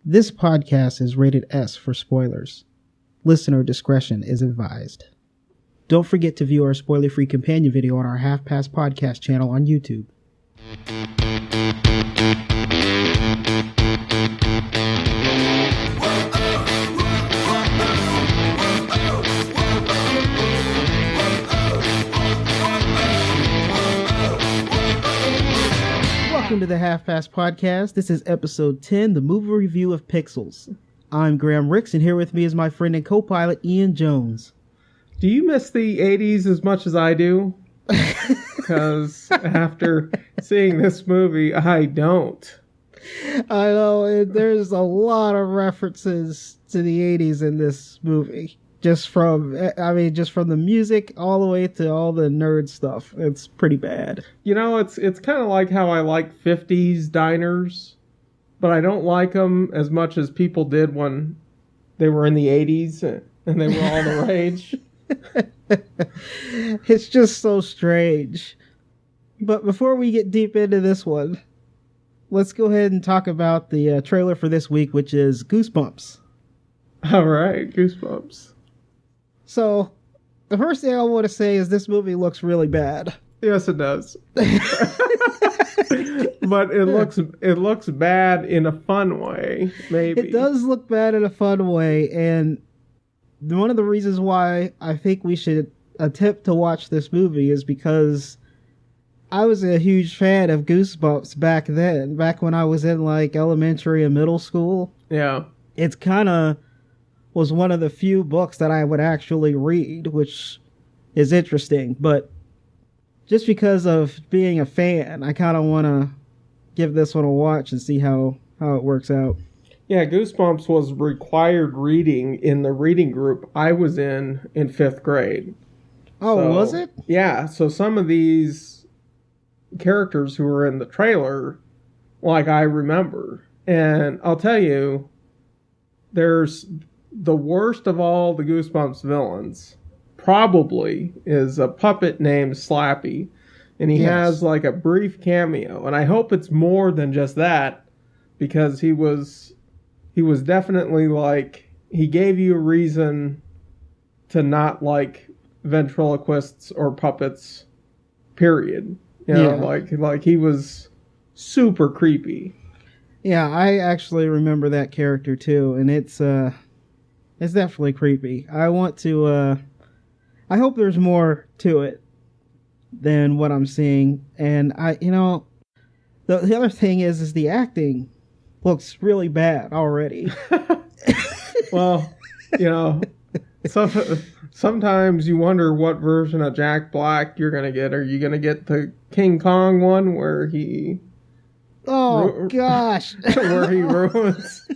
This podcast is rated S for spoilers. Listener discretion is advised. Don't forget to view our spoiler-free companion video on our Half Past Podcast channel on YouTube. Welcome to the Half Past Podcast. This is episode 10, the movie review of Pixels. I'm Graham Ricks, and here with me is my friend and co-pilot Ian Jones. Do you miss the 80s as much as I do? Because after seeing this movie, I don't. I know, there's a lot of references to the 80s in this movie. Just from the music all the way to all the nerd stuff. It's pretty bad. You know, it's kind of like how I like 50s diners, but I don't like them as much as people did when they were in the 80s and they were all the rage. It's just so strange. But before we get deep into this one, let's go ahead and talk about the trailer for this week, which is Goosebumps. All right, Goosebumps. So, the first thing I want to say is this movie looks really bad. Yes, it does. But it looks bad in a fun way, maybe. It does look bad in a fun way, and one of the reasons why I think we should attempt to watch this movie is because I was a huge fan of Goosebumps back then, back when I was in like elementary and middle school. Yeah. It's kind of was one of the few books that I would actually read, which is interesting. But just because of being a fan, I kind of want to give this one a watch and see how it works out. Yeah, Goosebumps was required reading in the reading group I was in 5th grade. Oh, so, was it? Yeah, so some of these characters who were in the trailer, like, I remember. And I'll tell you, there's the worst of all the Goosebumps villains probably is a puppet named Slappy. And he has like a brief cameo. And I hope it's more than just that, because he was definitely like, he gave you a reason to not like ventriloquists or puppets, period. You know, like he was super creepy. Yeah, I actually remember that character too, and it's definitely creepy. I want to, I hope there's more to it than what I'm seeing. And the other thing is the acting looks really bad already. Well, sometimes you wonder what version of Jack Black you're going to get. Are you going to get the King Kong one where he... Oh, gosh. where he ruins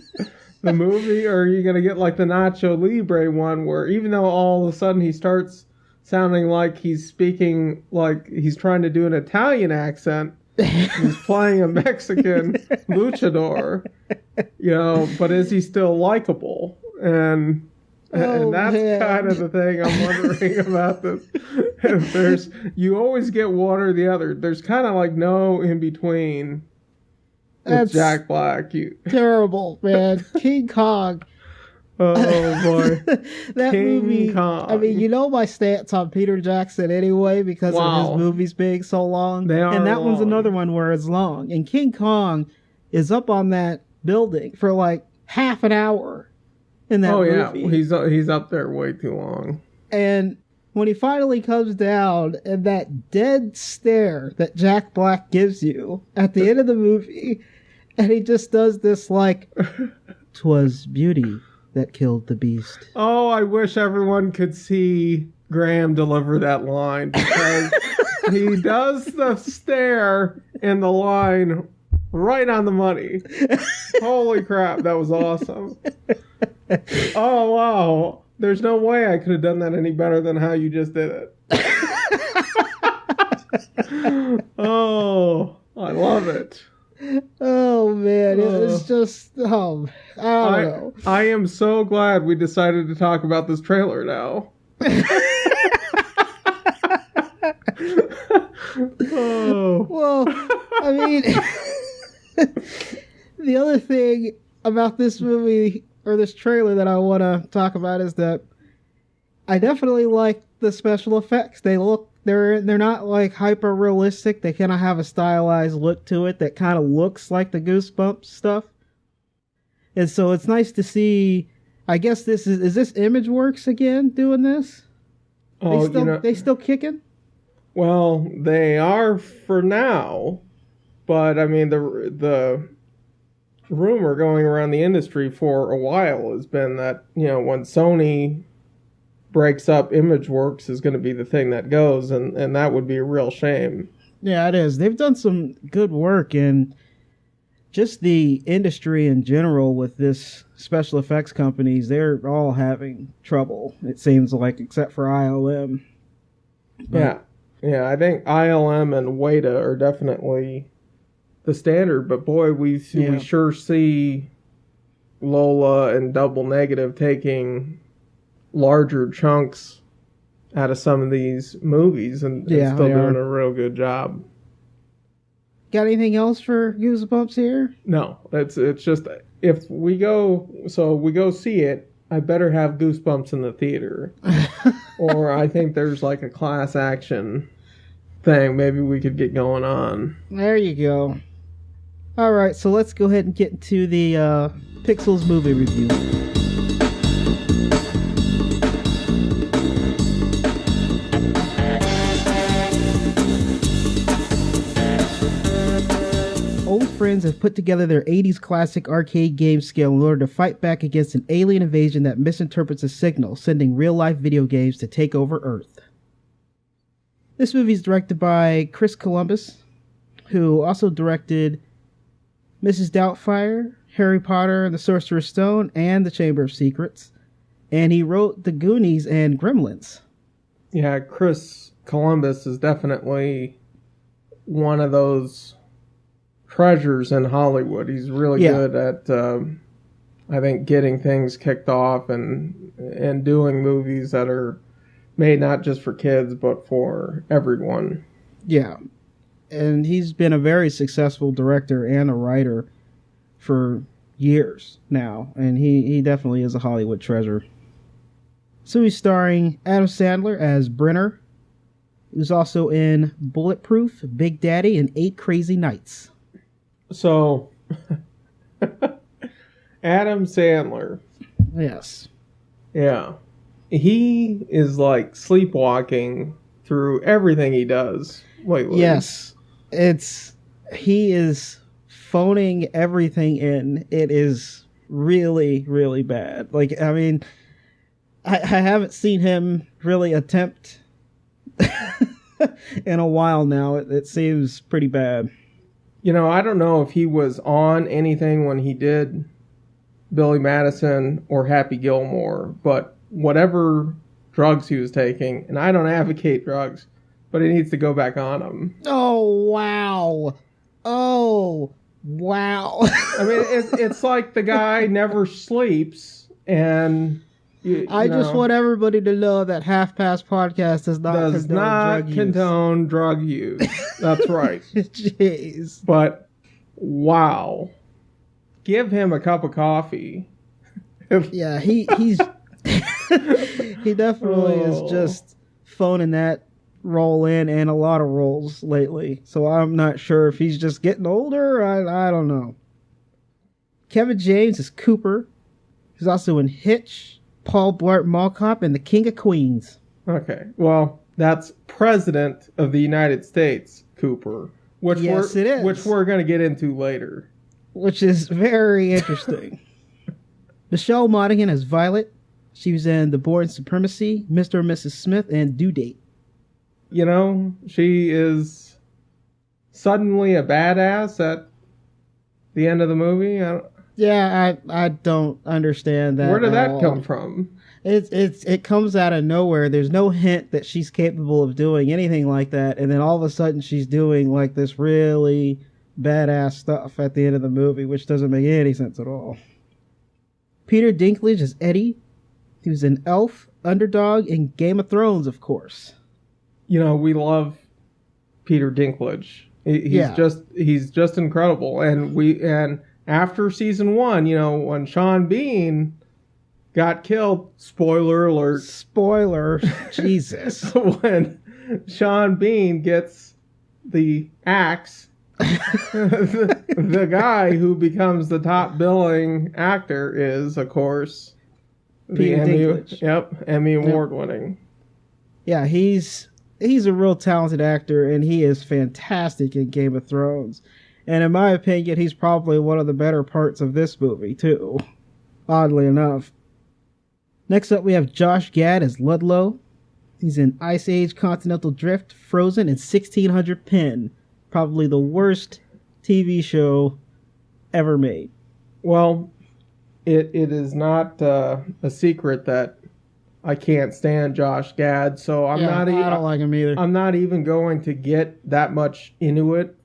the movie? Or are you going to get like the Nacho Libre one where even though all of a sudden he starts sounding like he's speaking like he's trying to do an Italian accent, he's playing a Mexican luchador, but is he still likable? And that's kind of the thing I'm wondering about this. If you always get one or the other. There's kind of like no in between. That's Jack Black. Terrible, man. King Kong. Oh boy. That King movie. Kong. I mean, you know my stance on Peter Jackson anyway because of his movies being so long. They are and that long. one's another one where it's long. And King Kong is up on that building for like half an hour in that movie. Yeah, he's up there way too long. And when he finally comes down and that dead stare that Jack Black gives you at the end of the movie, and he just does this like, "'Twas beauty that killed the beast." Oh, I wish everyone could see Graham deliver that line, because he does the stare and the line right on the money. Holy crap, that was awesome. Oh, wow. There's no way I could have done that any better than how you just did it. Oh, I love it. Oh, man. It's just, I don't know. I am so glad we decided to talk about this trailer now. Oh. Well, I mean, the other thing about this movie or this trailer that I want to talk about is that I definitely like the special effects. They're not like hyper realistic. They kind of have a stylized look to it that kind of looks like the Goosebumps stuff. And so it's nice to see. I guess this is this ImageWorks again doing this? Oh, they still kicking? Well, they are for now, but I mean the rumor going around the industry for a while has been that, when Sony breaks up, ImageWorks is going to be the thing that goes, and that would be a real shame. Yeah, it is. They've done some good work in just the industry in general with this special effects companies. They're all having trouble, it seems like, except for ILM. But, yeah, I think ILM and Weta are definitely the standard, but boy, we sure see Lola and Double Negative taking larger chunks out of some of these movies and still doing a real good job. Got anything else for Goosebumps here? No, it's just if we go see it, I better have Goosebumps in the theater. Or I think there's like a class action thing maybe we could get going on. There you go. All right, so let's go ahead and get into the Pixels movie review. Old friends have put together their 80s classic arcade game scale in order to fight back against an alien invasion that misinterprets a signal, sending real-life video games to take over Earth. This movie is directed by Chris Columbus, who also directed Mrs. Doubtfire, Harry Potter and the Sorcerer's Stone, and The Chamber of Secrets. And he wrote The Goonies and Gremlins. Yeah, Chris Columbus is definitely one of those treasures in Hollywood. He's really good at, I think, getting things kicked off and doing movies that are made not just for kids, but for everyone. Yeah. And he's been a very successful director and a writer for years now. And he definitely is a Hollywood treasure. So he's starring Adam Sandler as Brenner, who's also in Bulletproof, Big Daddy, and 8 Crazy Nights. So, Adam Sandler. Yes. Yeah. He is like sleepwalking through everything he does lately. Yes. He is phoning everything in. It is really, really bad. Like, I mean, I haven't seen him really attempt in a while now. It seems pretty bad. I don't know if he was on anything when he did Billy Madison or Happy Gilmore, but whatever drugs he was taking, and I don't advocate drugs, but he needs to go back on them. Oh, wow. I mean, it's like the guy never sleeps, and... I just want everybody to know that Half Past Podcast does not condone drug use. That's right. Jeez. But, wow. Give him a cup of coffee. Yeah, he's... he definitely is just phoning that role in and a lot of roles lately. So I'm not sure if he's just getting older. I don't know. Kevin James is Cooper. He's also in Hitch, Paul Blart Mall Cop, and The King of Queens. Okay, well, that's President of the United States, Cooper. It is. Which we're going to get into later. Which is very interesting. Michelle Monaghan as Violet. She was in The Born Supremacy, Mr. and Mrs. Smith, and Due Date. She is suddenly a badass at the end of the movie. I don't understand that. Where did that come from? It comes out of nowhere. There's no hint that she's capable of doing anything like that, and then all of a sudden she's doing like this really badass stuff at the end of the movie, which doesn't make any sense at all. Peter Dinklage is Eddie. He was in Elf, Underdog, and Game of Thrones, of course. We love Peter Dinklage. He's just incredible, and after season 1, when Sean Bean got killed, spoiler alert. Spoiler, Jesus. When Sean Bean gets the axe, the guy who becomes the top billing actor is, of course, the Emmy Award winning. Yeah, he's a real talented actor, and he is fantastic in Game of Thrones. And in my opinion, he's probably one of the better parts of this movie, too. Oddly enough. Next up, we have Josh Gad as Ludlow. He's in Ice Age, Continental Drift, Frozen, and 1600 Pin. Probably the worst TV show ever made. Well, it is not a secret that I can't stand Josh Gad, so I don't like him either. I'm not even going to get that much into it,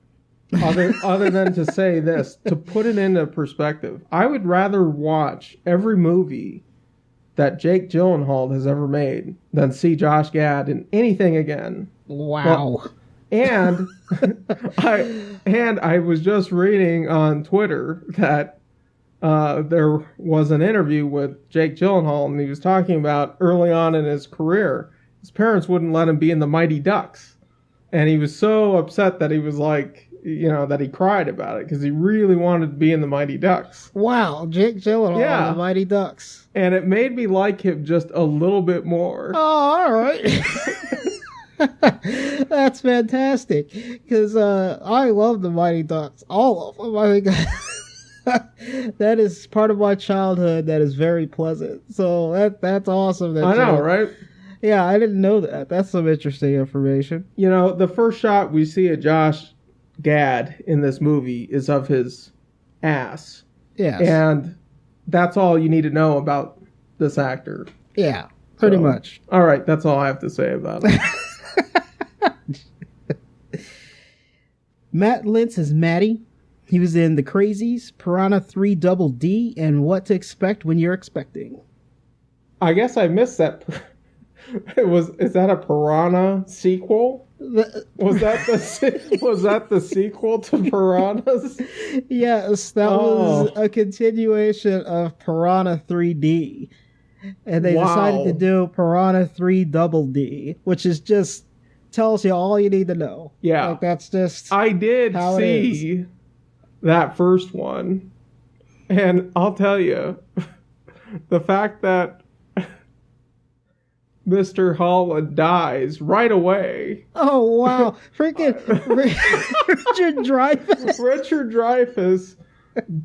other than to say this, to put it into perspective. I would rather watch every movie that Jake Gyllenhaal has ever made than see Josh Gad in anything again. Wow. Well, and I was just reading on Twitter that there was an interview with Jake Gyllenhaal, and he was talking about early on in his career, his parents wouldn't let him be in the Mighty Ducks. And he was so upset that he was like, that he cried about it because he really wanted to be in the Mighty Ducks. Wow, Jake Gyllenhaal in the Mighty Ducks. And it made me like him just a little bit more. Oh, all right. That's fantastic. Because I love the Mighty Ducks. All of them. I think that is part of my childhood that is very pleasant. So that's awesome. I know, right? Yeah, I didn't know that. That's some interesting information. The first shot we see of Josh Gad in this movie is of his ass. Yes. And that's all you need to know about this actor. Yeah, pretty much. All right, that's all I have to say about it. Matt Lintz is Maddie. He was in The Crazies, Piranha 3 Double D, and What to Expect When You're Expecting. I guess I missed that. Is that a Piranha sequel? Was that the sequel to Piranhas? Yes, that was a continuation of Piranha 3D. And they decided to do Piranha 3 Double D, which is just tells you all you need to know. Yeah. Like, that's just I did see that first one. And I'll tell you, the fact that Mr. Holland dies right away. Oh, wow. Freaking Richard Dreyfuss. Richard Dreyfuss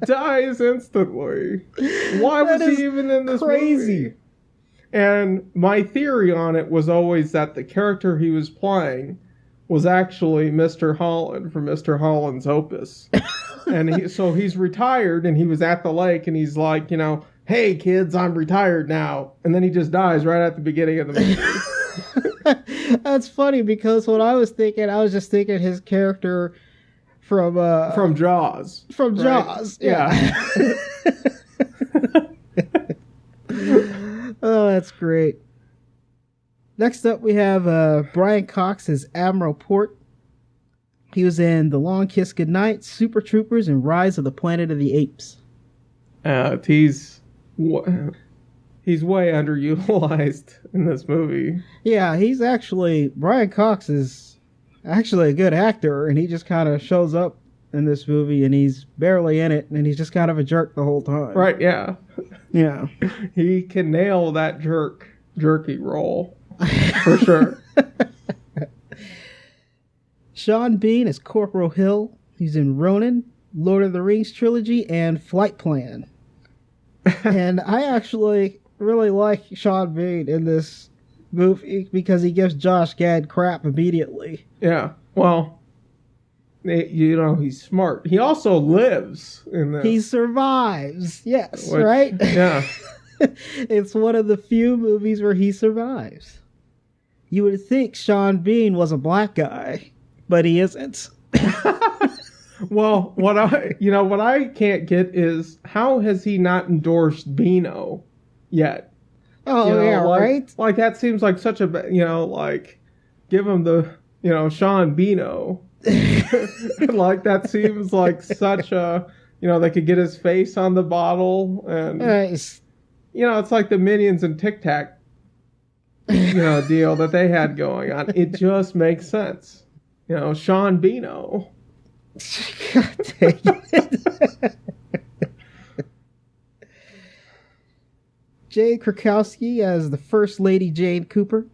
dies instantly. Why was he even in this movie? And my theory on it was always that the character he was playing was actually Mr. Holland from Mr. Holland's Opus. And he's retired, and he was at the lake, and he's like, hey kids, I'm retired now. And then he just dies right at the beginning of the movie. That's funny, because what I was just thinking his character from Jaws. From Jaws. Yeah. Oh, that's great. Next up we have Brian Cox as Admiral Port. He was in The Long Kiss Goodnight, Super Troopers, and Rise of the Planet of the Apes. He's way underutilized in this movie. Yeah, Brian Cox is actually a good actor, and he just kind of shows up in this movie, and he's barely in it, and he's just kind of a jerk the whole time. Right, yeah. Yeah. He can nail that jerky role, for sure. Sean Bean is Corporal Hill. He's in Ronin, Lord of the Rings trilogy, and Flight Plan. And I actually really like Sean Bean in this movie because he gives Josh Gad crap immediately. Yeah, well, he's smart. He also lives in this. He survives, yes, right? Yeah. It's one of the few movies where he survives. You would think Sean Bean was a black guy, but he isn't. Well, what I can't get is how has he not endorsed Beano yet? Oh, right? Like that seems like such a, give him the, Sean Beano. Like that seems like such a, they could get his face on the bottle, and it's like the Minions and Tic Tac, deal that they had going on. It just makes sense. Sean Beano. God dang it. Jane Krakowski as the First Lady Jane Cooper.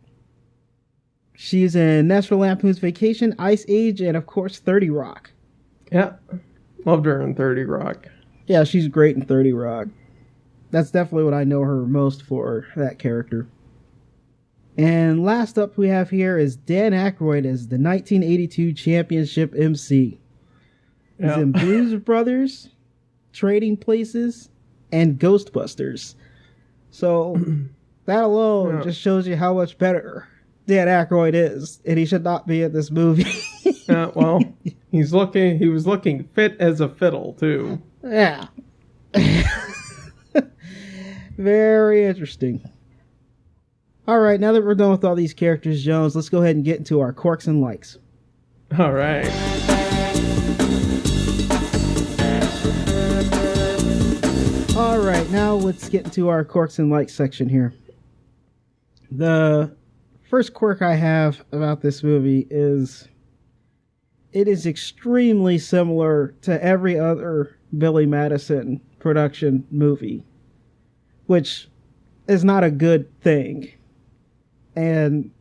She's in National Lampoon's Vacation, Ice Age, and of course 30 Rock. Yeah, loved her in 30 Rock. Yeah, she's great in 30 Rock. That's definitely what I know her most for, that character. And last up we have here is Dan Aykroyd as the 1982 championship MC. He's in Blues Brothers, Trading Places, and Ghostbusters. So that alone just shows you how much better Dan Aykroyd is, and he should not be in this movie. Well, he was looking fit as a fiddle too. Yeah. Very interesting. All right, now that we're done with all these characters, Jones, let's go ahead and get into our quirks and likes. All right. All right, now let's get into our quirks and likes section here. The first quirk I have about this movie is it is extremely similar to every other Billy Madison production movie, which is not a good thing. And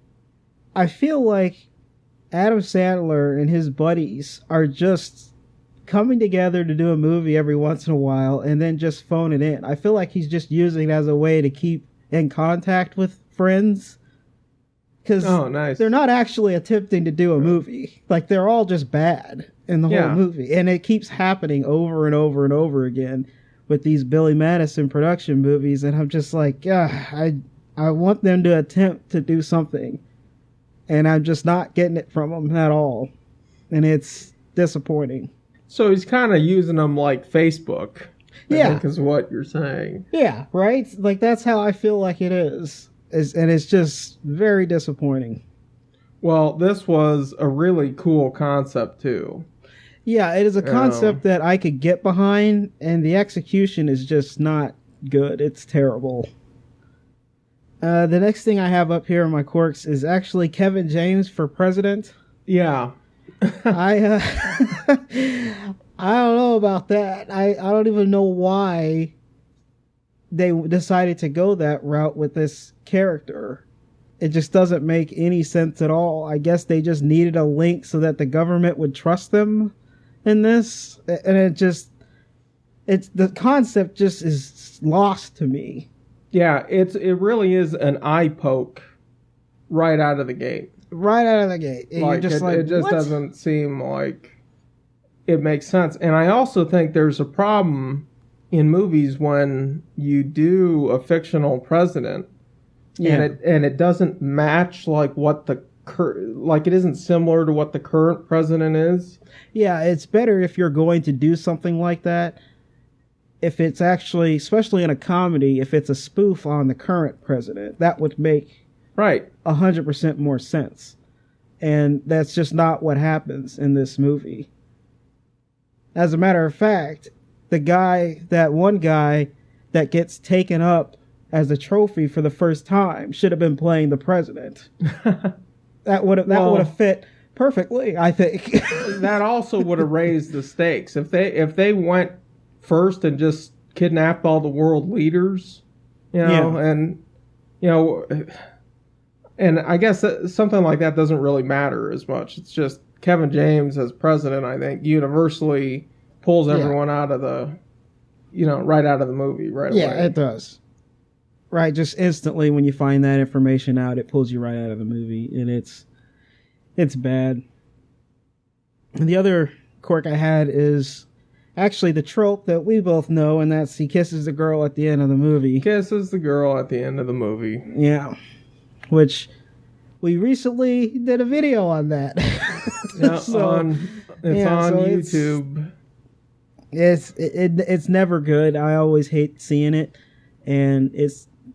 I feel like Adam Sandler and his buddies are just coming together to do a movie every once in a while and then just phone it in. I feel like he's just using it as a way to keep in contact with friends. Because they're not actually attempting to do a movie. Like, they're all just bad in the whole movie. And it keeps happening over and over and over again with these Billy Madison production movies. And I'm just like, I want them to attempt to do something. And I'm just not getting it from them at all. And it's disappointing. So he's kind of using them like Facebook, I think is what you're saying. Yeah, right? Like, that's how I feel like it is. And it's just very disappointing. Well, this was a really cool concept, too. Yeah, it is a concept that I could get behind, and the execution is just not good. It's terrible. The next thing I have up here in my quirks is actually Kevin James for president. Yeah. I don't know about that. I don't even know why they decided to go that route with this character. It just doesn't make any sense at all. I guess they just needed a link so that the government would trust them in this. And the concept just is lost to me. Yeah, it really is an eye poke right out of the gate. Right out of the gate. Like, it just doesn't seem like it makes sense. And I also think there's a problem in movies when you do a fictional president and it doesn't match like what it isn't similar to what the current president is. Yeah, it's better if you're going to do something like that, if it's actually, especially in a comedy, if it's a spoof on the current president. That would make 100% more sense. And that's just not what happens in this movie. As a matter of fact, that one guy that gets taken up as a trophy for the first time should have been playing the president. That would have fit perfectly, I think. That also would have raised the stakes. If they went first and just kidnapped all the world leaders, and I guess something like that doesn't really matter as much. It's just Kevin James as president, I think, universally pulls everyone out of the, right out of the movie right away. Yeah, it does. Right, just instantly when you find that information out, it pulls you right out of the movie, and it's bad. And the other quirk I had is actually the trope that we both know, and that's he kisses the girl at the end of the movie. Kisses the girl at the end of the movie. Yeah. Which we recently did a video on that. Yeah, on YouTube. It's never good. I always hate seeing it, and it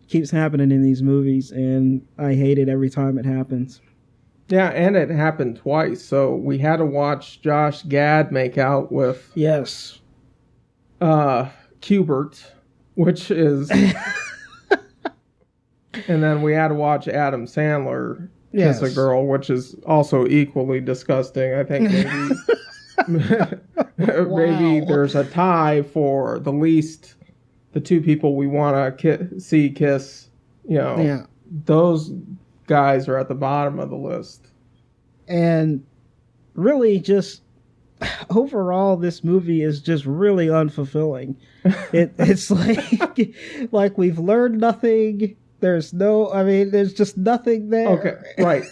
keeps happening in these movies, and I hate it every time it happens. Yeah, and it happened twice, so we had to watch Josh Gad make out with Qbert, which is... And then we had to watch Adam Sandler kiss a girl, which is also equally disgusting. I think maybe there's a tie for the two people we want to see kiss. Those guys are at the bottom of the list. And really, just overall, this movie is just really unfulfilling. It's like we've learned nothing. There's just nothing there. Okay, right.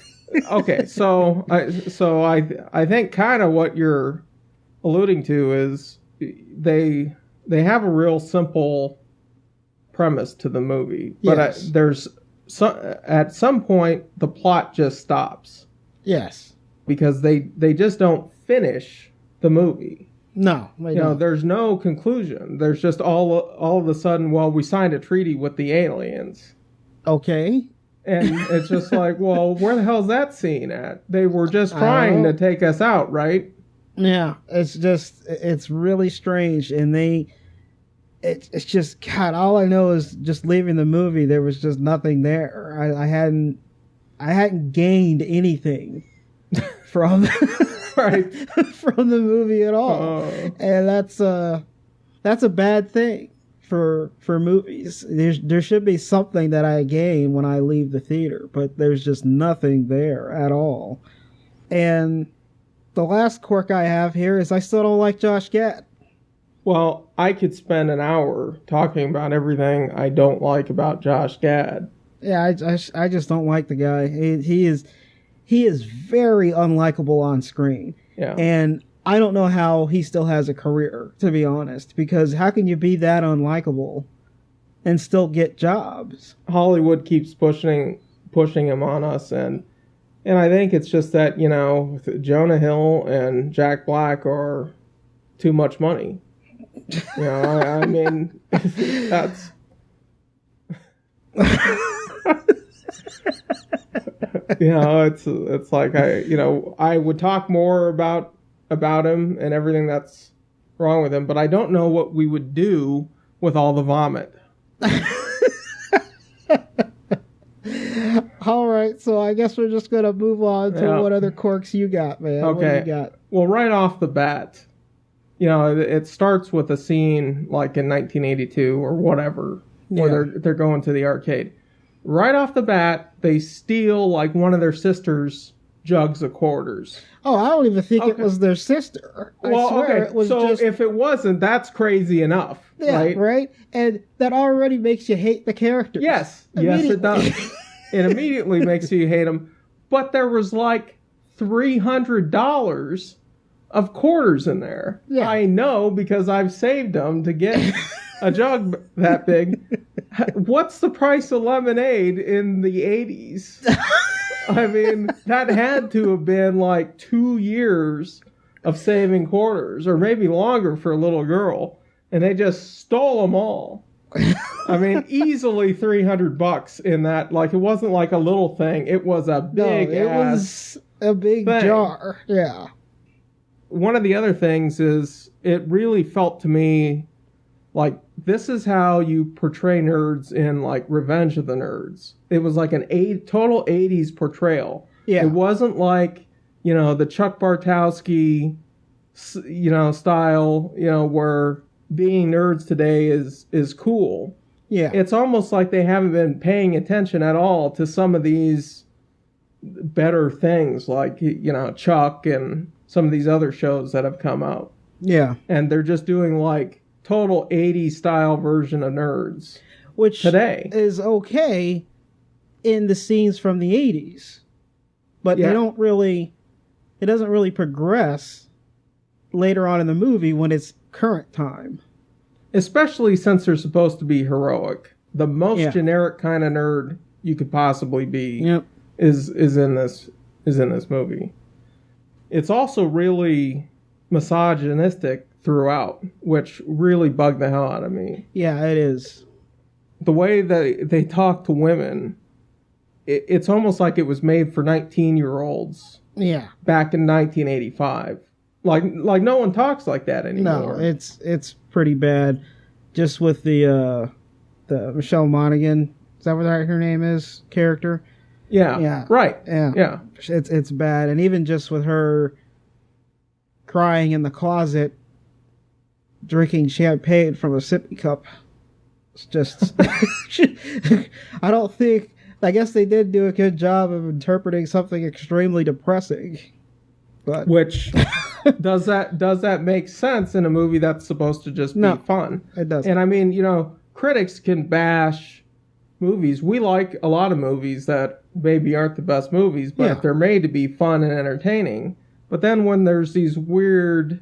Okay, so I think kind of what you're alluding to is they have a real simple premise to the movie, but at some point the plot just stops. Yes, because they just don't finish the movie. No, there's no conclusion. There's just all of a sudden, well, we signed a treaty with the aliens. Okay. And it's just like, well, where the hell's that scene at? They were just trying to take us out, right? Yeah, it's really strange. And it's just, God, all I know is just leaving the movie, there was just nothing there. I hadn't gained anything from from the movie at all. And that's a bad thing. For movies, there should be something that I gain when I leave the theater, but there's just nothing there at all. And the last quirk I have here is I still don't like Josh Gad. Well, I could spend an hour talking about everything I don't like about Josh Gad. Yeah, I just don't like the guy. He is very unlikable on screen. Yeah. And I don't know how he still has a career, to be honest, because how can you be that unlikable and still get jobs? Hollywood keeps pushing him on us, and I think it's just that, Jonah Hill and Jack Black are too much money. I mean, that's... it's like I would talk more about him and everything that's wrong with him, but I don't know what we would do with all the vomit. All right, so I guess we're just going to move on to what other quirks you got, man. Okay. What do you got? Well, right off the bat, it starts with a scene like in 1982 or whatever, where they're going to the arcade. Right off the bat, they steal like one of their sisters' jugs of quarters. Oh, I don't even think it was their sister. I swear it was just... if it wasn't, that's crazy enough. Yeah, right? And that already makes you hate the characters. Yes, it does. It immediately makes you hate them. But there was like $300 of quarters in there. Yeah. I know because I've saved them to get a jug that big. What's the price of lemonade in the 80s? I mean, that had to have been like 2 years of saving quarters, or maybe longer for a little girl, and they just stole them all. I mean, easily $300 in that. Like, it wasn't like a little thing; it was a big. It was a big thing. Jar. Yeah. One of the other things is it really felt to me like this is how you portray nerds in like Revenge of the Nerds. It was like total 80s portrayal. Yeah. It wasn't like, the Chuck Bartowski, style, where being nerds today is cool. Yeah. It's almost like they haven't been paying attention at all to some of these better things like, Chuck and some of these other shows that have come out. Yeah. And they're just doing like total 80s style version of Nerds. Which today is okay in the scenes from the 80s. But it doesn't really progress later on in the movie when it's current time. Especially since they're supposed to be heroic. The most generic kind of nerd you could possibly be is in this movie. It's also really misogynistic throughout, which really bugged the hell out of me. Yeah, it is. The way that they talk to women, it's almost like it was made for 19-year-olds. Yeah. Back in 1985. Like no one talks like that anymore. No, it's pretty bad, just with the Michelle Monaghan. Is that what her name is? Character. Yeah. Right. Yeah. It's bad, and even just with her crying in the closet, drinking champagne from a sippy cup. It's just. I guess they did do a good job of interpreting something extremely depressing. But which does that make sense in a movie that's supposed to just be fun? It doesn't. And I mean, critics can bash movies. We like a lot of movies that maybe aren't the best movies, but they're made to be fun and entertaining. But then when there's these weird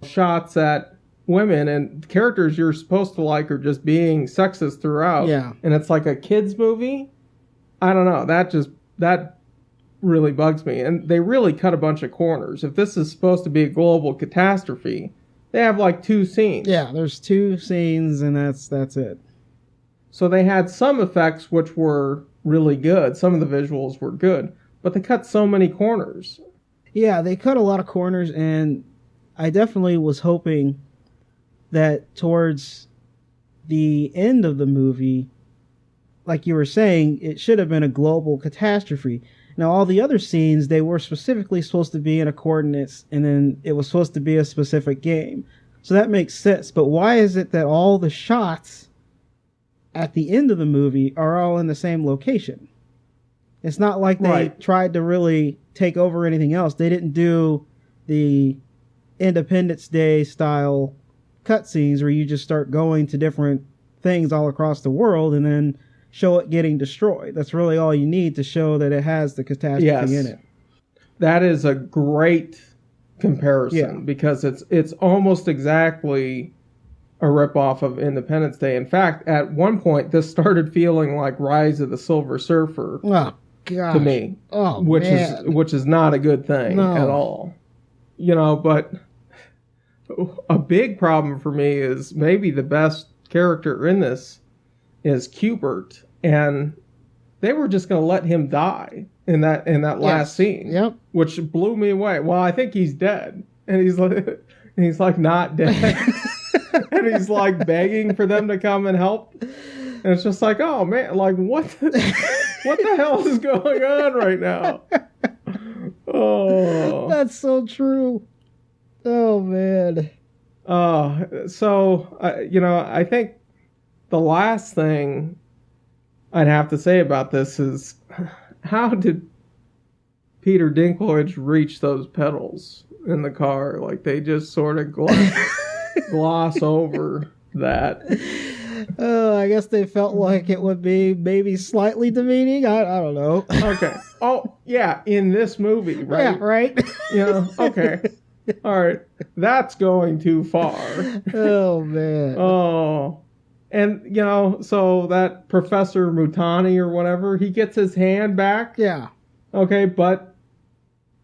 shots at women and characters you're supposed to like are just being sexist throughout, and it's like a kid's movie, I don't know. That really bugs me. And they really cut a bunch of corners. If this is supposed to be a global catastrophe, they have like 2 scenes. Yeah, there's 2 scenes and that's it. So they had some effects which were really good. Some of the visuals were good, but they cut so many corners. Yeah, they cut a lot of corners, and I definitely was hoping that towards the end of the movie, like you were saying, it should have been a global catastrophe. Now, all the other scenes, they were specifically supposed to be in a coordinates, and then it was supposed to be a specific game. So that makes sense. But why is it that all the shots at the end of the movie are all in the same location? It's not like they tried to really take over anything else. They didn't do the Independence Day style cutscenes where you just start going to different things all across the world and then show it getting destroyed. That's really all you need to show that it has the catastrophe in it. That is a great comparison because it's almost exactly a ripoff of Independence Day. In fact, at one point, this started feeling like Rise of the Silver Surfer to me, which is not a good thing at all. But a big problem for me is maybe the best character in this is Qbert, and they were just going to let him die in that last scene, which blew me away. Well, I think he's dead, and he's like not dead, and he's like begging for them to come and help, and it's just like, oh man, like what the hell is going on right now? Oh, that's so true. Oh man. So I think the last thing I'd have to say about this is, how did Peter Dinklage reach those pedals in the car? Like, they just sort of gloss over that. I guess they felt like it would be maybe slightly demeaning. I don't know. Okay. Oh, yeah, in this movie, right? Yeah, right. Okay. All right. That's going too far. Oh, man. Oh. And, so that Professor Mutani or whatever, he gets his hand back. Yeah. Okay, but,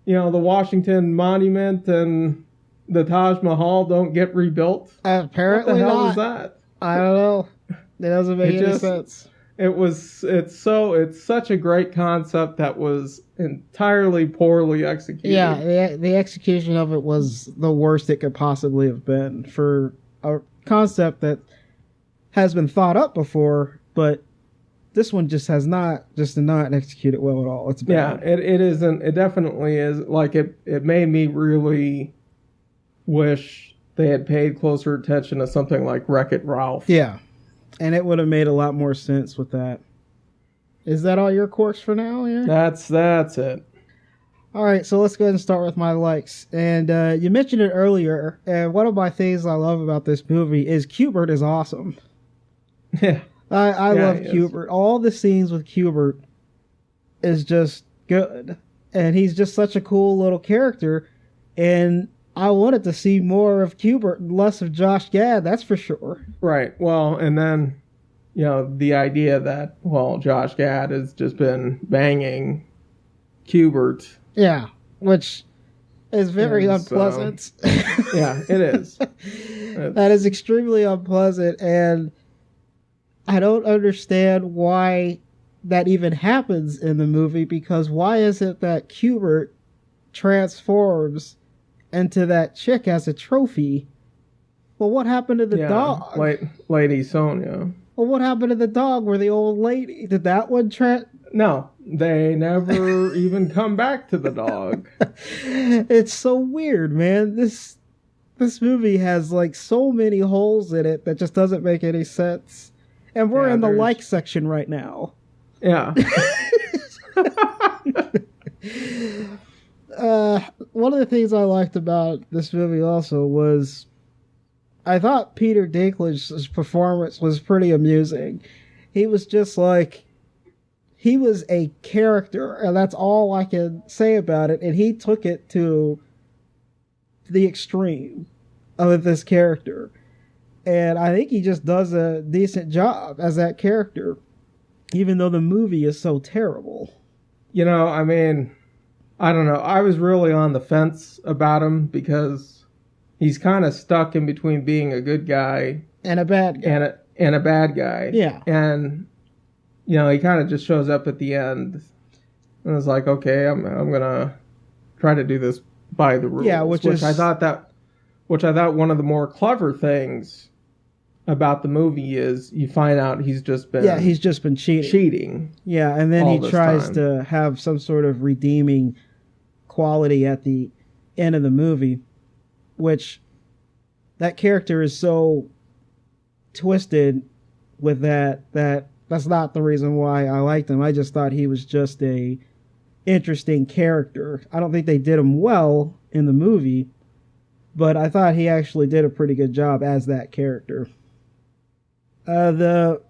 the Washington Monument and the Taj Mahal don't get rebuilt? Apparently what the hell not. is that? I don't know. It doesn't make any sense. It's such a great concept that was entirely poorly executed. Yeah, the execution of it was the worst it could possibly have been for a concept that has been thought up before, but this one just did not execute it well at all. It's bad. Yeah, it isn't. It definitely is. Like, it made me really wish they had paid closer attention to something like Wreck-It Ralph. Yeah, and it would have made a lot more sense with that. Is that all your quirks for now? Yeah? That's it. All right, so let's go ahead and start with my likes. And you mentioned it earlier, and one of my things I love about this movie is Qbert is awesome. Yeah. I love Qbert. All the scenes with Qbert is just good. And he's just such a cool little character. And I wanted to see more of Qbert and less of Josh Gad, that's for sure. Right. Well, and then, the idea that, Josh Gad has just been banging Qbert. Yeah, which is very unpleasant. Yeah, it is. That is extremely unpleasant, and I don't understand why that even happens in the movie, because why is it that Qbert transforms into that chick as a trophy Well, what happened to the dog? Lady Sonia. Well, what happened to the dog or the old lady? Did that one No, they never even come back to the dog. It's so weird, man. This movie has like so many holes in it that just doesn't make any sense. And we're in the like section right now. Yeah. One of the things I liked about this movie also was I thought Peter Dinklage's performance was pretty amusing. He was just like, he was a character, and that's all I can say about it. And he took it to the extreme of this character. And I think he just does a decent job as that character, even though the movie is so terrible. You know, I mean, I don't know. I was really on the fence about him because he's kind of stuck in between being a good guy and a bad guy. And a bad guy. Yeah. And, you know, he kind of just shows up at the end. And it's like, okay, I'm going to try to do this by the rules. Yeah, which I thought one of the more clever things about the movie is you find out he's just been cheating. Yeah, and then he tries to have some sort of redeeming quality at the end of the movie, which that character is so twisted with that's not the reason why I liked him. I just thought he was just a interesting character. I don't think they did him well in the movie, but I thought he actually did a pretty good job as that character. The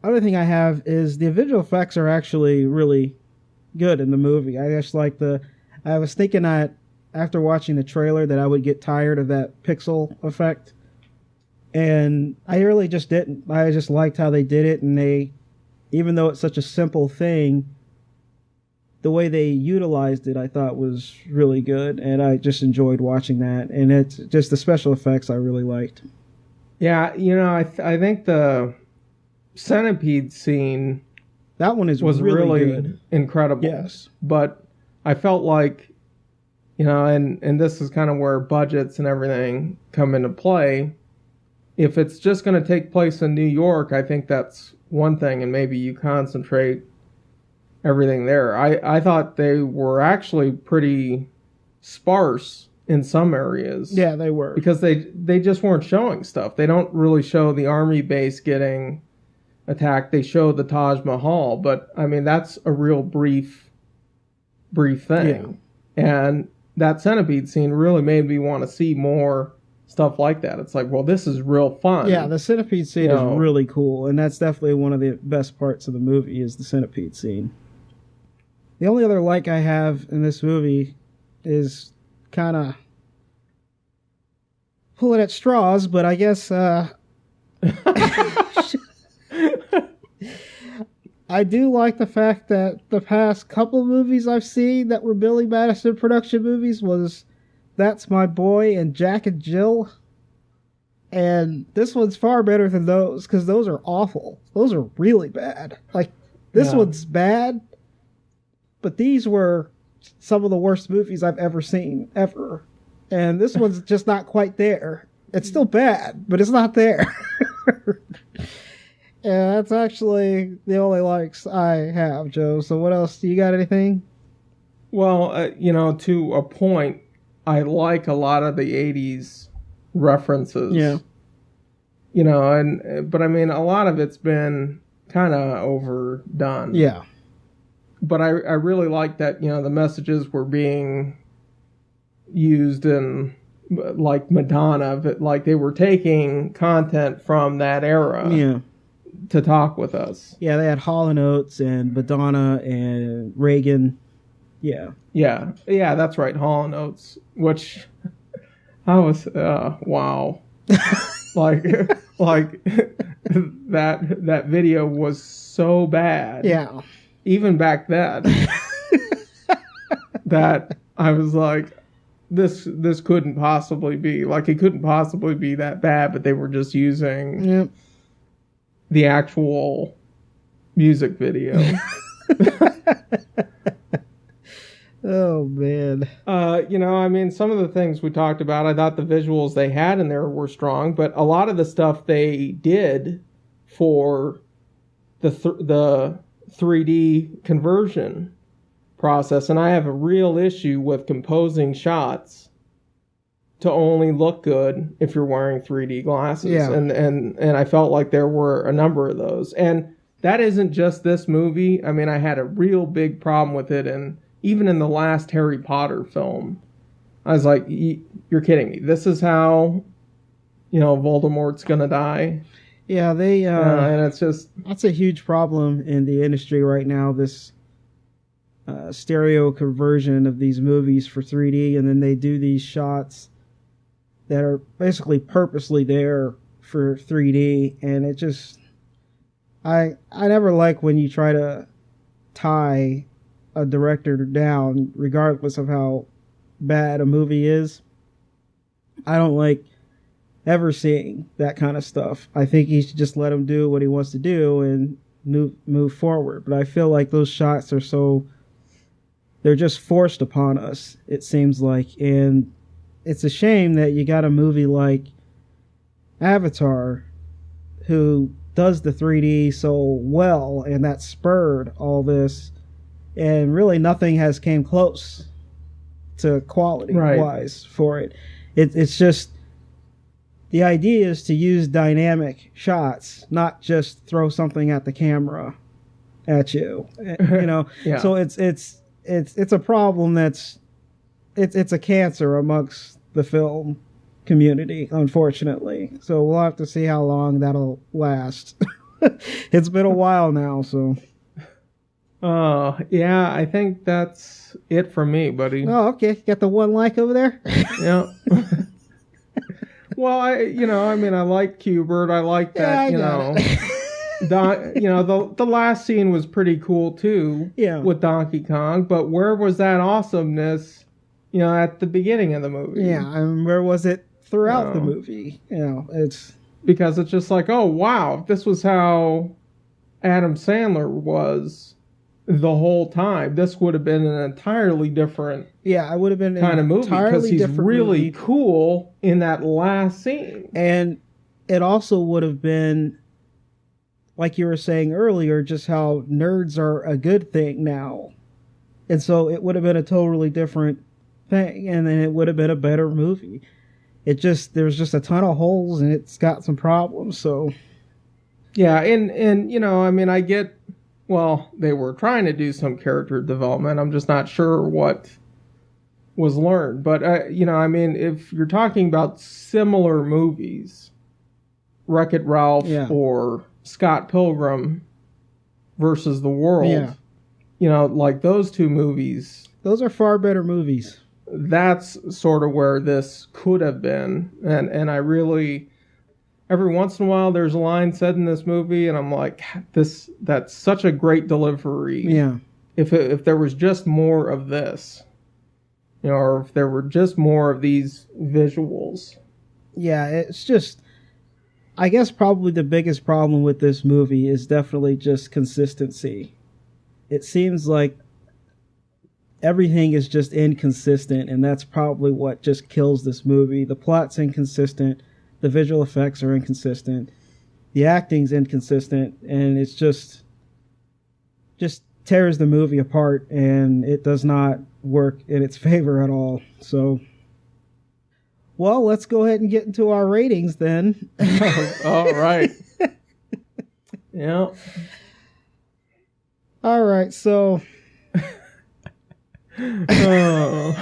other thing I have is the visual effects are actually really good in the movie. I just like I was thinking that after watching the trailer that I would get tired of that pixel effect. And I really just didn't. I just liked how they did it, and even though it's such a simple thing, the way they utilized it I thought was really good, and I just enjoyed watching that. And it's just the special effects I really liked. Yeah, you know, I think the centipede scene was really good. Incredible. Yes. But I felt like, you know, and this is kind of where budgets and everything come into play. If it's just going to take place in New York, I think that's one thing, and maybe you concentrate everything there. I thought they were actually pretty sparse in some areas. Yeah, they were. Because they just weren't showing stuff. They don't really show the army base getting attacked. They show the Taj Mahal, but I mean, that's a real brief thing. Yeah. And that centipede scene really made me want to see more stuff like that. It's like, well, this is real fun. Yeah, the centipede scene is really cool, and that's definitely one of the best parts of the movie is the centipede scene. The only other like I have in this movie is kind of pulling at straws, but I guess I do like the fact that the past couple movies I've seen that were Billy Madison production movies was That's My Boy and Jack and Jill. And this one's far better than those, because those are awful. Those are really bad. Like, this one's bad, but these were some of the worst movies I've ever seen, ever. And this one's just not quite there. It's still bad, but it's not there. Yeah, that's actually the only likes I have, Joe. So what else? Do you got anything? Well, you know, to a point, I like a lot of the 80s references. Yeah. You know, but I mean, a lot of it's been kind of overdone. Yeah. But I really like that, you know, the messages were being used in, like, Madonna, but like they were taking content from that era. Yeah. To talk with us. Yeah, they had Hall & Oates and Madonna and Reagan. Yeah. Yeah, that's right, Hall & Oates, which I was, wow. like that video was so bad. Yeah. Even back then. That I was like, this couldn't possibly be, like, it couldn't possibly be that bad, but they were just using... Yep. The actual music video. Oh man. I mean, some of the things we talked about, I thought the visuals they had in there were strong, but a lot of the stuff they did for the 3D conversion process, and I have a real issue with composing shots to only look good if you're wearing 3D glasses. Yeah. And I felt like there were a number of those. And that isn't just this movie. I mean, I had a real big problem with it, and even in the last Harry Potter film, I was like, you're kidding me. This is how, Voldemort's gonna die. Yeah, they and it's just, that's a huge problem in the industry right now, this stereo conversion of these movies for 3D, and then they do these shots that are basically purposely there for 3D, and it just I never like when you try to tie a director down regardless of how bad a movie is. I don't like ever seeing that kind of stuff. I think he should just let him do what he wants to do and move forward. But I feel like those shots are they're just forced upon us, it seems like. And it's a shame that you got a movie like Avatar who does the 3D so well, and that spurred all this, and really nothing has came close to quality wise for it. It's just, the idea is to use dynamic shots, not just throw something at the camera at you. Yeah. So it's a problem it's a cancer amongst the film community, unfortunately. So we'll have to see how long that'll last. It's been a while now, so. Yeah, I think that's it for me, buddy. Oh, okay. Got the one like over there? Yeah. Well, I like Qbert. I like that, the last scene was pretty cool too. Yeah. With Donkey Kong, but where was that awesomeness, at the beginning of the movie? Yeah, and where was it throughout the movie? It's because it's just like, oh wow, this was how Adam Sandler was the whole time. This would have been an entirely different it would have been kind of movie, because he's really movie. cool in that last scene. And it also would have been, like you were saying earlier, just how nerds are a good thing now. And so it would have been a totally different thing, and then it would have been a better movie. There's just a ton of holes, and it's got some problems, so. Yeah, and I get, well, they were trying to do some character development. I'm just not sure what was learned. But, if you're talking about similar movies, Wreck-It Ralph or Scott Pilgrim versus The World, like those two movies. Those are far better movies. That's sort of where this could have been. And I really, every once in a while, there's a line said in this movie, and I'm like, that's such a great delivery. Yeah. If there was just more of this, or if there were just more of these visuals. Yeah, it's just, I guess probably the biggest problem with this movie is definitely just consistency. It seems like everything is just inconsistent, and that's probably what just kills this movie. The plot's inconsistent, the visual effects are inconsistent, the acting's inconsistent, and it's just tears the movie apart, and it does not work in its favor at all. So, well, let's go ahead and get into our ratings then. All right. Yeah. All right, so I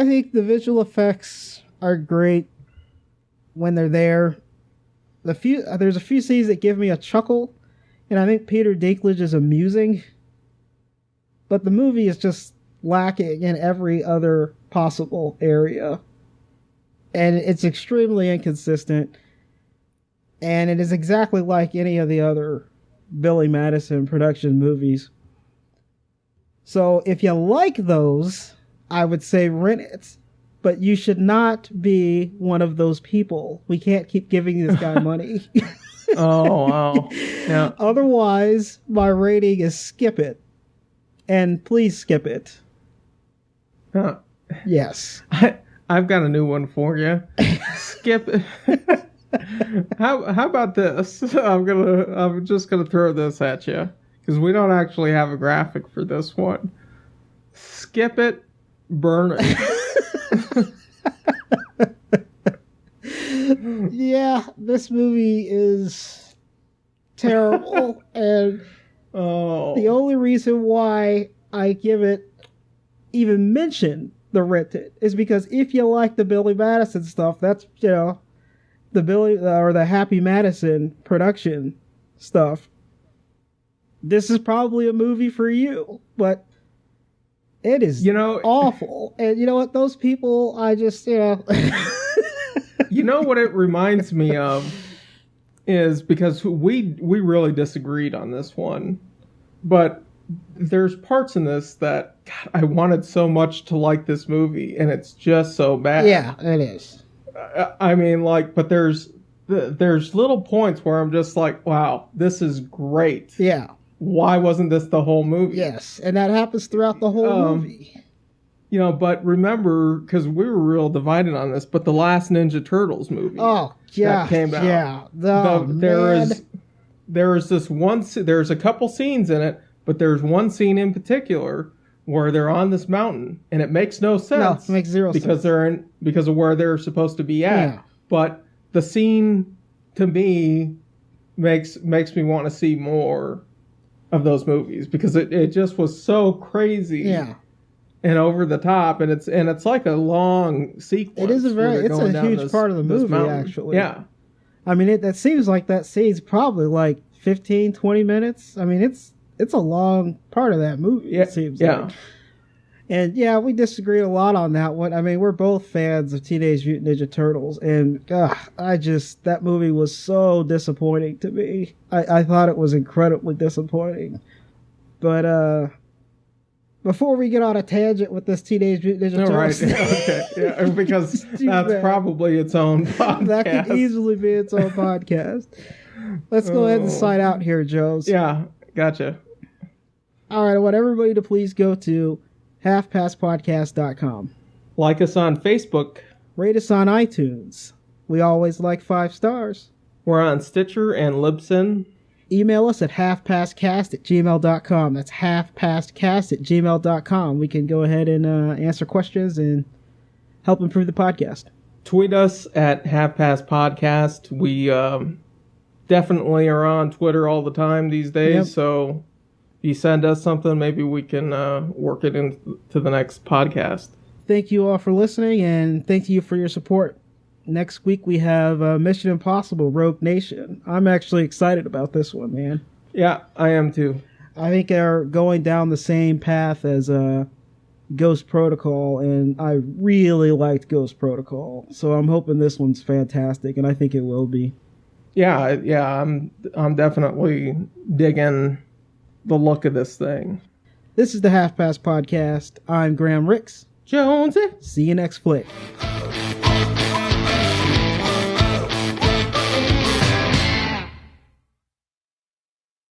think the visual effects are great when they're there. There's a few scenes that give me a chuckle, and I think Peter Dinklage is amusing. But the movie is just lacking in every other possible area. And it's extremely inconsistent. And it is exactly like any of the other Billy Madison production movies. So if you like those, I would say rent it. But you should not be one of those people. We can't keep giving this guy money. Oh, wow. Yeah. Otherwise, my rating is skip it. And please skip it. Huh. Yes. I've got a new one for you. Skip it. How about this? I'm just gonna throw this at you because we don't actually have a graphic for this one. Skip it, burn it. Yeah, this movie is terrible, and the only reason why I give it even mention the Rented is because if you like the Billy Madison stuff, that's, you know, the Billy or the Happy Madison production stuff, this is probably a movie for you. But it is, awful. And you know what? Those people, I just, You know what it reminds me of is because we really disagreed on this one, but there's parts in this that God, I wanted so much to like this movie, and it's just so bad. Yeah, it is. I mean, like, but there's little points where I'm just like, wow, this is great. Yeah. Why wasn't this the whole movie? Yes, and that happens throughout the whole movie. You know, but remember, because we were real divided on this, but the last Ninja Turtles movie. Oh, yeah. That came out. Yeah. There's a couple scenes in it, but there's one scene in particular where they're on this mountain, and it makes no sense. No, it makes zero sense. Because of where they're supposed to be at. Yeah. But the scene, to me, makes me want to see more of those movies, because it just was so crazy. Yeah. And over the top, and it's like a long sequence. It is it's a huge part of the movie, actually. Yeah. I mean, it seems like that scene's probably like 15, 20 minutes. I mean, it's a long part of that movie, it seems like. And yeah, we disagreed a lot on that one. I mean, we're both fans of Teenage Mutant Ninja Turtles, and that movie was so disappointing to me. I thought it was incredibly disappointing. But before we get on a tangent with this Teenage Mutant Ninja Turtles, right? Okay, yeah, because that's probably its own podcast. That could easily be its own podcast. Let's go ahead and sign out here, Joes. Yeah, gotcha. All right, I want everybody to please go to halfpasspodcast.com. Like us on Facebook. Rate us on iTunes. We always like 5 stars. We're on Stitcher and Libsyn. Email us at halfpastcast@gmail.com. That's halfpastcast@gmail.com. We can go ahead and answer questions and help improve the podcast. Tweet us at halfpastpodcast. We definitely are on Twitter all the time these days, so if you send us something, maybe we can work it into the next podcast. Thank you all for listening, and thank you for your support. Next week we have Mission Impossible Rogue Nation. I'm actually excited about this one, man. Yeah, I am too. I think they're going down the same path as Ghost Protocol, and I really liked Ghost Protocol. So I'm hoping this one's fantastic, and I think it will be. Yeah, I'm definitely digging the look of this thing. This is the Half Past Podcast. I'm Graham Ricks. Jonesy. See you next flick.